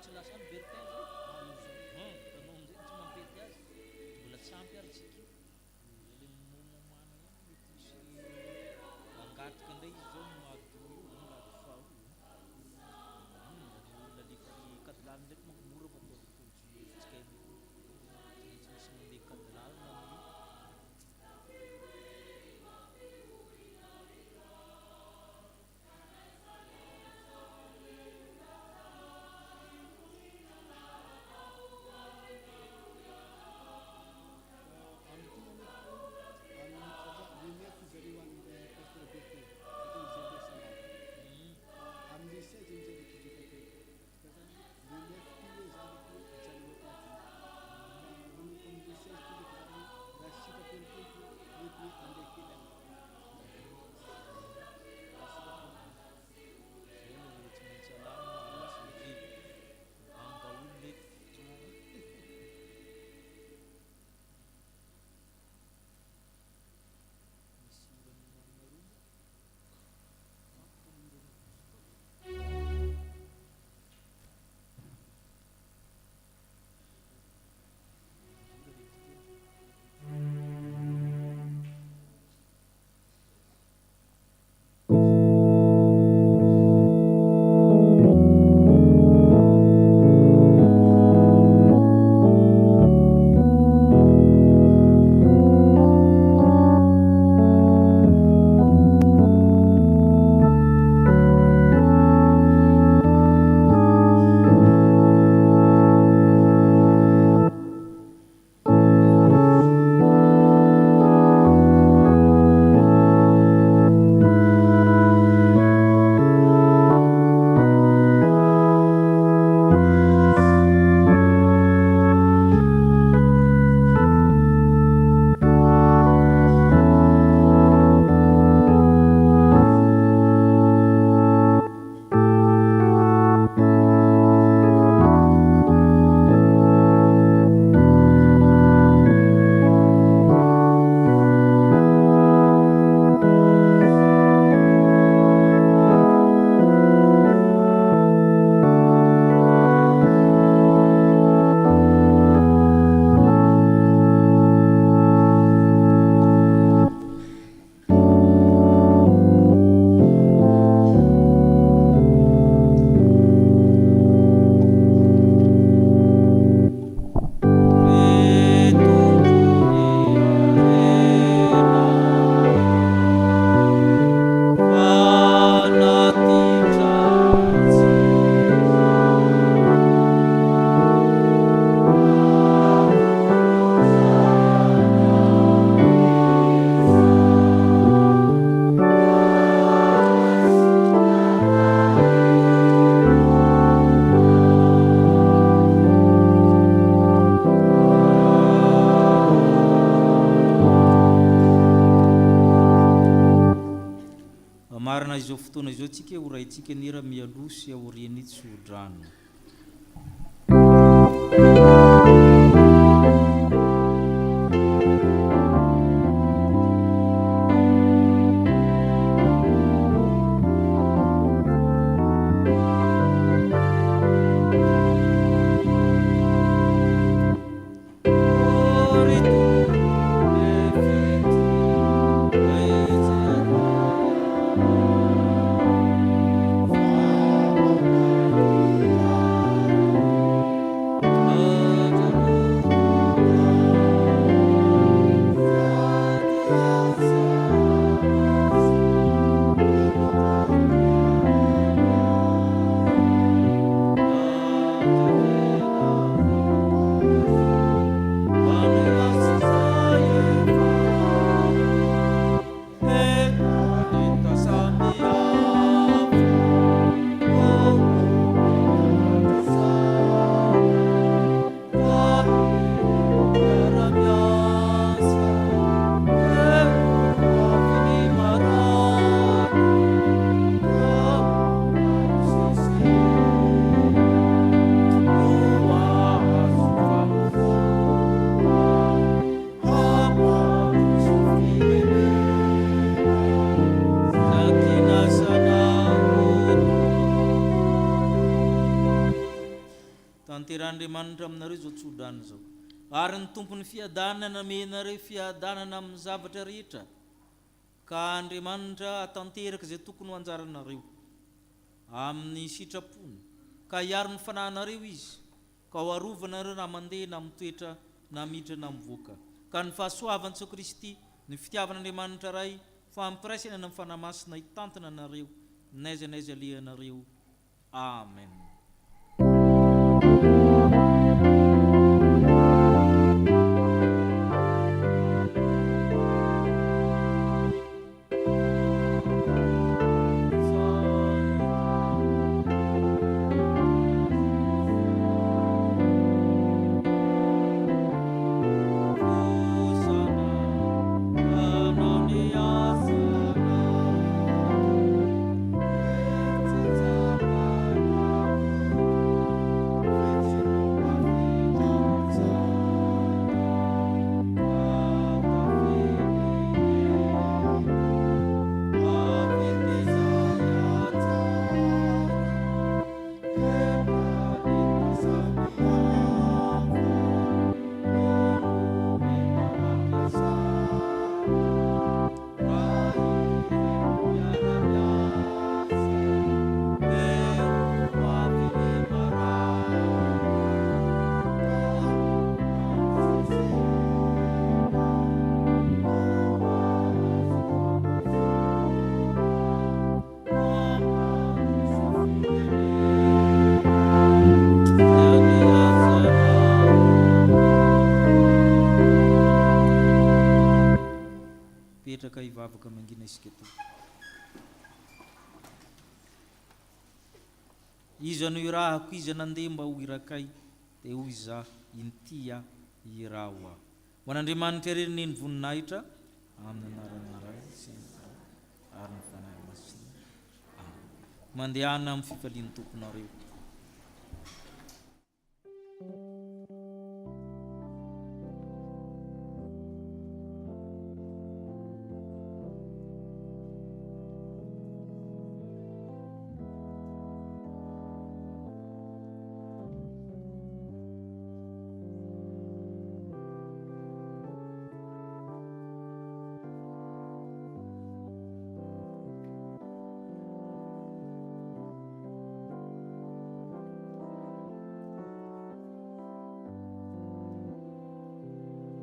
tsy lasa libertin zay tanao amizay tsy mampety azy mbola tsy ampy ary tsika io le momomana ihany mety misy angataka ndray izy zao mado io mado fa io olona lefa kadilala ndraiky manko mora fatao tongotsika io tsy misy mandeha kadilala na amin'io marina izao fotoana izao tsika ho raintsika nira mialosy aoriany tsodrano Tanteran'Andriamanitra aminareo zao tsodrano zao. Ary ny tompony fiadanana menareo fiadanana amin'ny zavatra rehetra. Ka Andriamanitra atanteraka izay tokony ho anjaranareo amin'ny sitrapony. Ka hiaro ny fanahinareo izy. Ka ho arovanareo na mandeha na mitoetra na miditra na mivoaka. Ka ny fahasoavan'i Kristy, ny fitiavan'Andriamanitra ray, fampiraisana ny fanamasina hitantana anareo, n'aiza n'aiza alehanareo. Amen. Petraka hivavaka mangina isika eto. Izy no irahako izy nandeha mba ho irakay, dia hoy izahay intia irawa. Ho an'Andriamanitra ireneny voninahitra amin'ny anarana iray sy ary ny fanahy masina. Mandehana amin'ny fifalian'ny tomponareo.